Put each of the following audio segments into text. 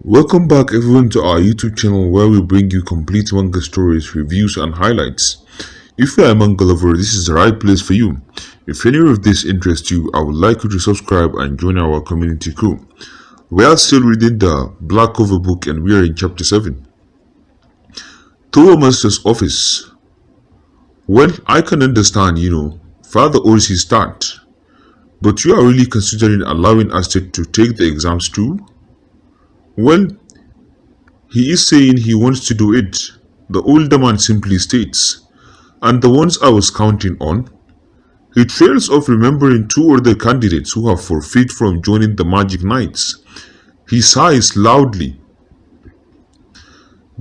Welcome back everyone to our YouTube channel where we bring you complete manga stories, reviews and highlights. If you are a manga lover, this is the right place for you. If any of this interests you, I would like you to subscribe and join our community crew. We are still reading the Black Cover book and we are in chapter 7. Tower Master's office. Well, I can understand, Father owes his start. But you are really considering allowing Aztec to take the exams too? Well, he is saying he wants to do it, the older man simply states, and the ones I was counting on. He trails off remembering two other candidates who have forfeit from joining the Magic Knights. He sighs loudly,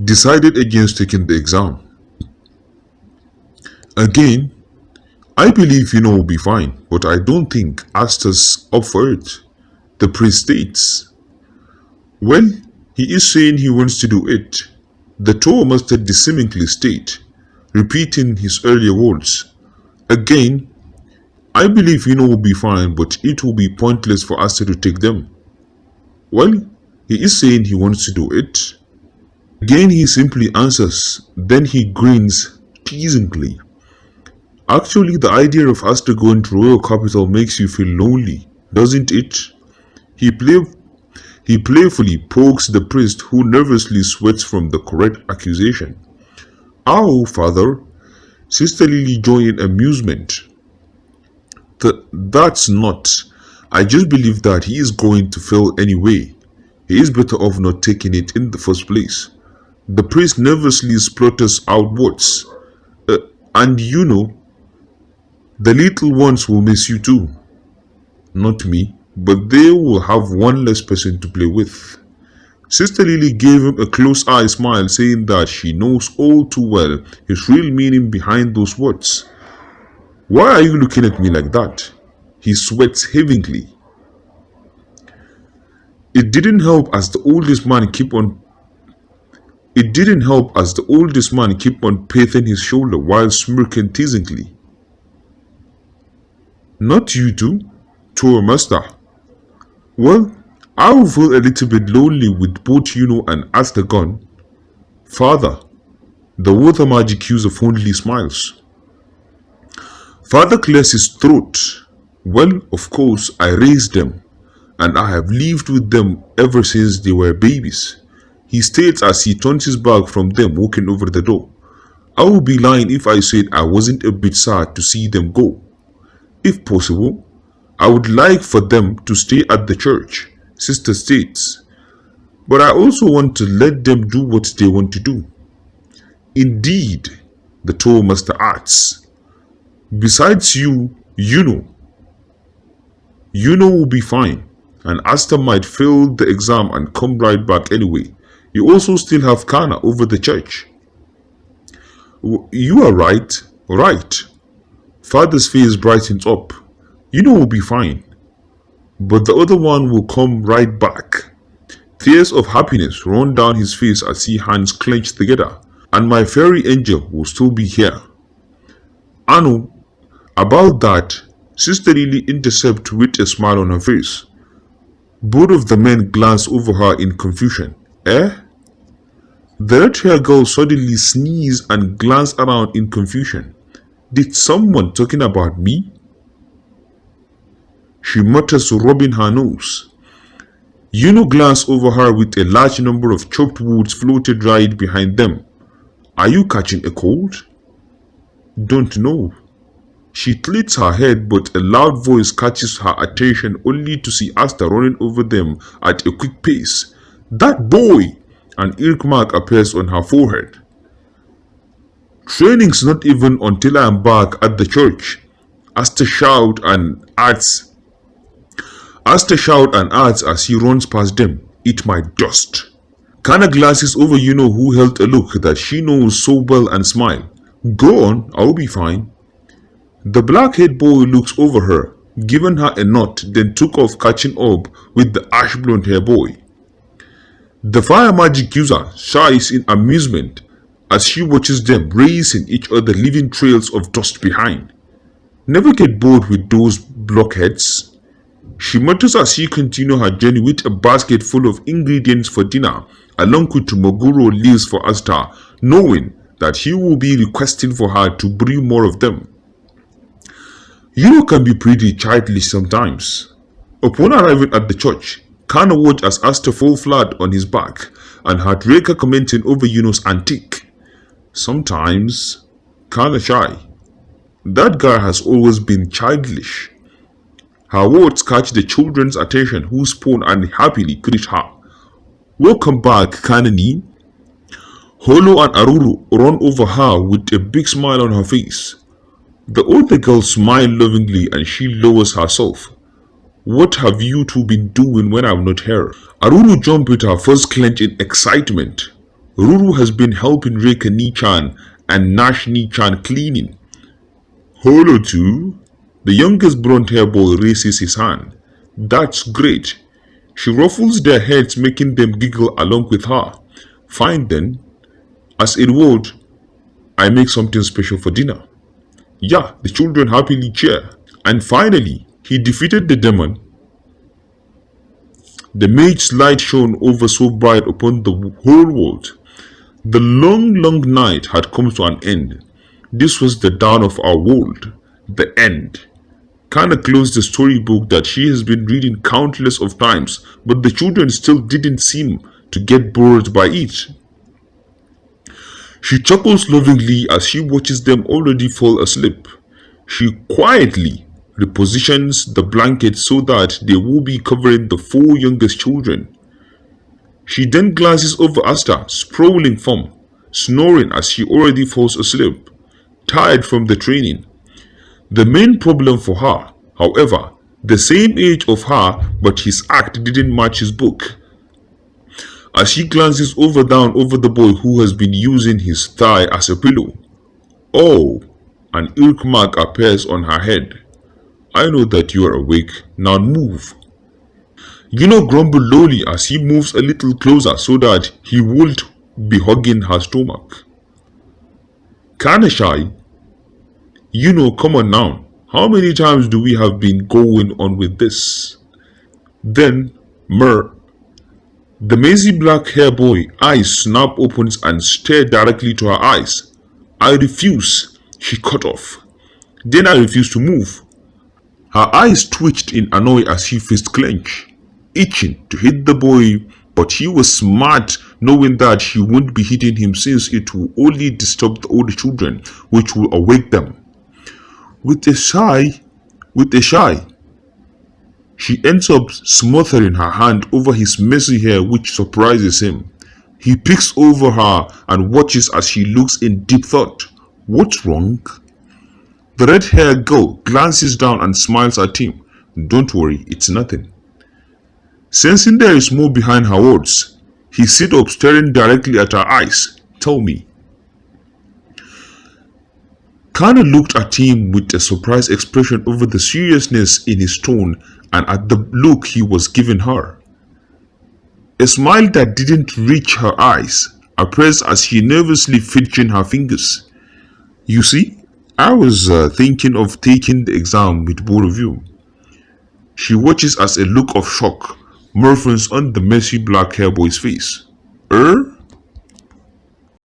decided against taking the exam. Again, I believe will be fine, but I don't think Asta's up for it, the priest states. Well, he is saying he wants to do it, the Tower Master disseminately state, repeating his earlier words. Again, I believe will be fine, but it will be pointless for Asta to take them. Well, he is saying he wants to do it. Again he simply answers, then he grins teasingly. Actually, the idea of Asta going to royal capital makes you feel lonely, doesn't it? He playfully pokes the priest who nervously sweats from the correct accusation. Ow, father, Sister Lily joined in amusement. That's not. I just believe that he is going to fail anyway. He is better off not taking it in the first place. The priest nervously splutters out words. And the little ones will miss you too. Not me, but they will have one less person to play with. Sister Lily gave him a close-eye smile, saying that she knows all too well his real meaning behind those words. Why are you looking at me like that? He sweats heavily. It didn't help as the oldest man keep on patting his shoulder while smirking teasingly. Not you two, Tower Master. Well, I will feel a little bit lonely with both and Asta gone. Father, the water magic user fondly smiles. Father clears his throat. Well, of course, I raised them, and I have lived with them ever since they were babies. He states as he turns his back from them walking over the door. I would be lying if I said I wasn't a bit sad to see them go. If possible, I would like for them to stay at the church, Sister states, but I also want to let them do what they want to do. Indeed, the Tower Master adds, besides you will be fine, and Asta might fail the exam and come right back anyway. You also still have Kana over the church. You are right. Father's face brightens up. Will be fine. But the other one will come right back. Tears of happiness run down his face as he hands clenched together. And my fairy angel will still be here. Anu, about that, Sister Lily intercepts with a smile on her face. Both of the men glance over her in confusion. Eh? The red-haired girl suddenly sneezed and glanced around in confusion. Did someone talking about me? She mutters, rubbing her nose. Glanced over her with a large number of chopped woods floated right behind them. Are you catching a cold? Don't know. She tilts her head, but a loud voice catches her attention only to see Asta running over them at a quick pace. That boy! An ink mark appears on her forehead. Training's not even until I am back at the church. Asta shout and adds as he runs past them, eat my dust. Kana glasses over who held a look that she knows so well and smile. Go on, I'll be fine. The black-haired boy looks over her, giving her a nod, then took off catching up with the ash-blonde hair boy. The fire magic user sighs in amusement as she watches them racing each other, leaving trails of dust behind. Never get bored with those blockheads. She mutters as she continues her journey with a basket full of ingredients for dinner, along with Moguro leaves for Asta, knowing that he will be requesting for her to bring more of them. Can be pretty childish sometimes. Upon arriving at the church, Kana watched as Asta fall flat on his back and had Reka commenting over Yuno's antique. Sometimes, kinda shy. That guy has always been childish. Her words catch the children's attention who spawn and happily greet her. Welcome back, Kanani. Holo and Aruru run over her with a big smile on her face. The older girl smiles lovingly and she lowers herself. What have you two been doing when I'm not here? Aruru jumped with her first clench in excitement. Ruru has been helping Reka Nichan and Nash Nichan cleaning. Holo too? The youngest blonde hair boy raises his hand. That's great. She ruffles their heads, making them giggle along with her. Fine then. As it would, I make something special for dinner. Yeah, the children happily cheer. And finally, he defeated the demon. The mage's light shone over so bright upon the whole world. The long night had come to an end. This was the dawn of our world. The end. Kana closed the storybook that she has been reading countless of times, but the children still didn't seem to get bored by it. She chuckles lovingly as she watches them already fall asleep. She quietly repositions the blanket so that they will be covering the four youngest children. She then glances over Asta, sprawling form, snoring as she already falls asleep, tired from the training. The main problem for her, however, the same age of her, but his act didn't match his book. As she glances down over the boy who has been using his thigh as a pillow. Oh, an ilk mark appears on her head. I know that you are awake. Now move. Grumbled lowly as he moves a little closer so that he would be hugging her stomach. Kinda shy. Come on now. How many times do we have been going on with this? Then, the mazy black hair boy eyes snap opens and stare directly to her eyes. I refuse, she cut off. Then I refuse to move. Her eyes twitched in annoy as she fist clenched, itching to hit the boy, but he was smart, knowing that she wouldn't be hitting him since it will only disturb the older children, which will awake them. With a sigh, she ends up smothering her hand over his messy hair, which surprises him. He peeks over her and watches as she looks in deep thought. What's wrong? The red-haired girl glances down and smiles at him. Don't worry, it's nothing. Sensing there is more behind her words, he sits up staring directly at her eyes. Tell me. Kana looked at him with a surprised expression over the seriousness in his tone and at the look he was giving her. A smile that didn't reach her eyes appears as she nervously fidgeting her fingers. You see, I was thinking of taking the exam with both of you. She watches as a look of shock morphs on the messy black hair boy's face.